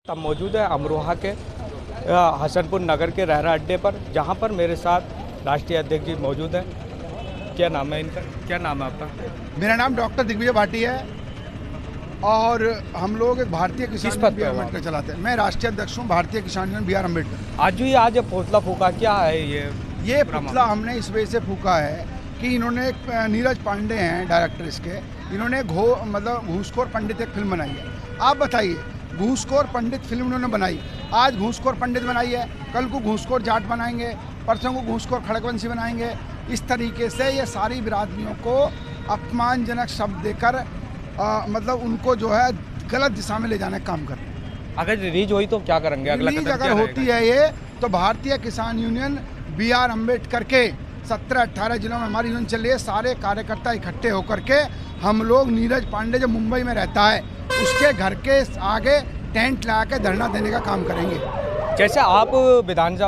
हम मौजूद है अमरोहा के हसनपुर नगर के रहरा अड्डे पर, जहां पर मेरे साथ राष्ट्रीय अध्यक्ष जी मौजूद हैं। क्या नाम है इनका? क्या नाम है आपका? मेरा नाम डॉक्टर दिग्विजय भाटी है और हम लोग एक भारतीय किसान यूनियन बी आर अम्बेडकर चलाते हैं। मैं राष्ट्रीय अध्यक्ष हूँ भारतीय किसान यूनियन बी आर अम्बेडकर। आज पुतला फूका, क्या है ये पुतला हमने इस वजह से फूका है कि इन्होंने नीरज पांडे हैं डायरेक्टर इसके, इन्होंने घूसखोर पंडित एक फिल्म बनाई है। आप बताइए, घूसखोर पंडित फिल्म उन्होंने बनाई, आज घूसखोर पंडित बनाई है, कल को घूसखोर जाट बनाएंगे, परसों को घूसखोर खड़गवंशी बनाएंगे। इस तरीके से ये सारी बिरादरियों को अपमानजनक शब्द देकर उनको जो है गलत दिशा में ले जाने का काम कर रहे हैं। अगर रिलीज हुई तो क्या करेंगे? अगला रिलीज अगर होती है ये तो भारतीय किसान यूनियन बी आर अम्बेडकर के 17-18 जिलों में हमारी यूनियन चल रही है, सारे कार्यकर्ता इकट्ठे होकर के हम लोग नीरज पांडे जो मुंबई में रहता है उसके घर के आगे टेंट लगा के धरना देने का काम करेंगे। जैसे आप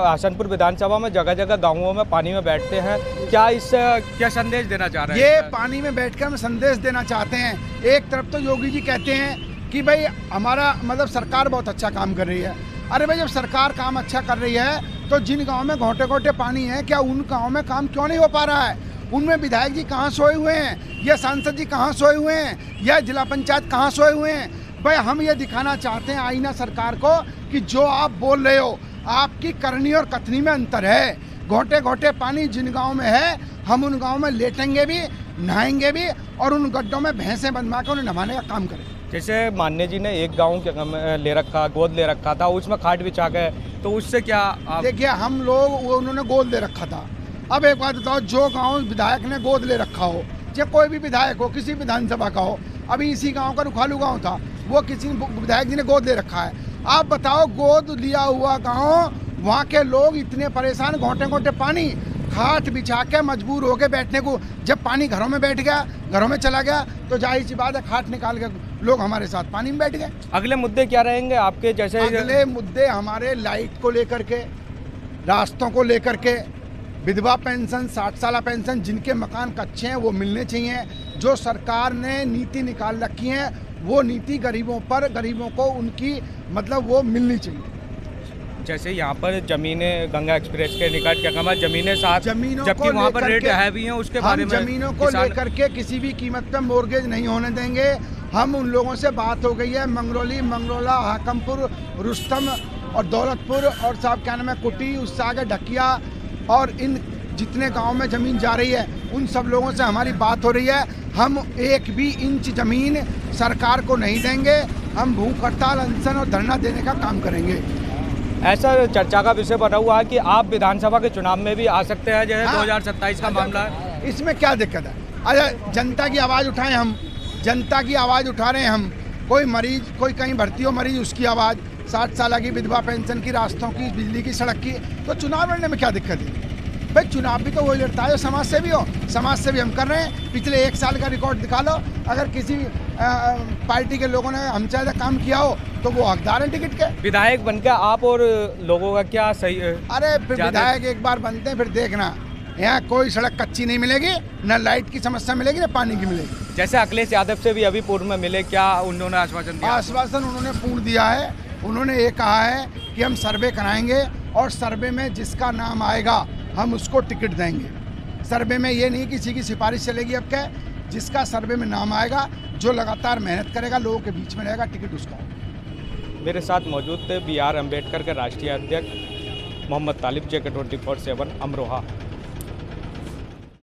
हसनपुर विधानसभा में जगह जगह गाँवों में पानी में बैठते हैं, क्या इससे क्या संदेश देना चाह रहे हैं? ये पानी में बैठकर हम संदेश देना चाहते हैं। एक तरफ तो योगी जी कहते हैं कि भाई हमारा सरकार बहुत अच्छा काम कर रही है। अरे भाई, जब सरकार काम अच्छा कर रही है तो जिन गाँव में घोटे घोटे पानी है, क्या उन गाँव में काम क्यों नहीं हो पा रहा है? उनमें विधायक जी कहाँ सोए हुए हैं, या सांसद जी कहाँ सोए हुए हैं, या जिला पंचायत कहाँ सोए हुए हैं? भाई, हम ये दिखाना चाहते हैं आईना सरकार को कि जो आप बोल रहे हो, आपकी करनी और कथनी में अंतर है। घोटे घोटे पानी जिन गांव में है, हम उन गांव में लेटेंगे भी, नहाएंगे भी और उन गड्ढों में भैंसें बनवा के उन्हें नहाने का काम करें। जैसे मान्य जी ने एक गांव गोद ले रखा था, उसमें खाट बिछा गए, तो उससे क्या देखिए, हम लोग उन्होंने गोद ले रखा था। अब एक बात बताओ, जो गाँव विधायक ने गोद ले रखा हो, चाहे कोई भी विधायक हो, किसी विधानसभा का हो, अभी इसी गांव का रुखालू गांव था, वो किसी विधायक जी ने गोद ले रखा है। आप बताओ, गोद लिया हुआ गांव, वहाँ के लोग इतने परेशान, घोटे घोटे पानी, खाट बिछा के मजबूर हो गए बैठने को। जब पानी घरों में बैठ गया, घरों में चला गया, तो जाहिर सी बात है खाट निकाल के लोग हमारे साथ पानी में बैठ गए। अगले मुद्दे क्या रहेंगे आपके? जैसे अगले मुद्दे हमारे लाइट को लेकर के, रास्तों को लेकर के, विधवा पेंशन, 60 साल पेंशन, जिनके मकान कच्चे हैं वो मिलने चाहिए। जो सरकार ने नीति निकाल रखी है वो नीति गरीबों को उनकी वो मिलनी चाहिए। जैसे यहाँ पर जमीनें गंगा एक्सप्रेस के निकट क्या कहा, जमीनें साथ, जबकि वहाँ पर रेट हैवी हैं, उसके बारे में जमीनों को लेकर के किसी भी कीमत पे मोर्गेज नहीं होने देंगे। हम उन लोगों से बात हो गई है, मंगरौली, मंगरौला, हाकमपुर, रुस्तम और दौलतपुर और साहब क्या नाम है, कुटी, उससे आगे ढकिया और इन जितने गांव में ज़मीन जा रही है उन सब लोगों से हमारी बात हो रही है। हम एक भी इंच ज़मीन सरकार को नहीं देंगे। हम भूख हड़ताल, अनशन और धरना देने का काम करेंगे। ऐसा चर्चा का विषय बना हुआ है कि आप विधानसभा के चुनाव में भी आ सकते हैं, जैसे 2027 का मामला है। इसमें क्या दिक्कत है? अरे, जनता की आवाज़ उठाएं, हम जनता की आवाज़ उठा रहे हैं। हम कोई मरीज, कोई कहीं भर्ती हो मरीज, उसकी आवाज़, 60 साल की विधवा पेंशन की, रास्तों की, बिजली की, सड़क की, तो चुनाव लड़ने में क्या दिक्कत है? भाई, चुनाव भी तो वही लड़ता है जो समाज से भी हो। समाज से भी हम कर रहे हैं। पिछले 1 साल का रिकॉर्ड दिखा लो, अगर किसी पार्टी के लोगों ने हमसे ज़्यादा काम किया हो तो वो हकदार है टिकट के। विधायक बनकर आप और लोगों का क्या सही है? अरे, फिर विधायक एक बार बनते हैं, फिर देखना, यहाँ कोई सड़क कच्ची नहीं मिलेगी, न लाइट की समस्या मिलेगी, न पानी की मिलेगी। जैसे अखिलेश यादव से भी अभी पूर्व में मिले, क्या उन्होंने आश्वासन दिया? आश्वासन उन्होंने पूर्ण दिया है। उन्होंने ये कहा है कि हम सर्वे कराएंगे और सर्वे में जिसका नाम आएगा हम उसको टिकट देंगे। सर्वे में ये नहीं किसी की सिफारिश चलेगी। अब क्या, जिसका सर्वे में नाम आएगा, जो लगातार मेहनत करेगा, लोगों के बीच में रहेगा, टिकट उसका। मेरे साथ मौजूद थे बी आर अम्बेडकर के राष्ट्रीय अध्यक्ष मोहम्मद तालिब, JK 24/7 अमरोहा।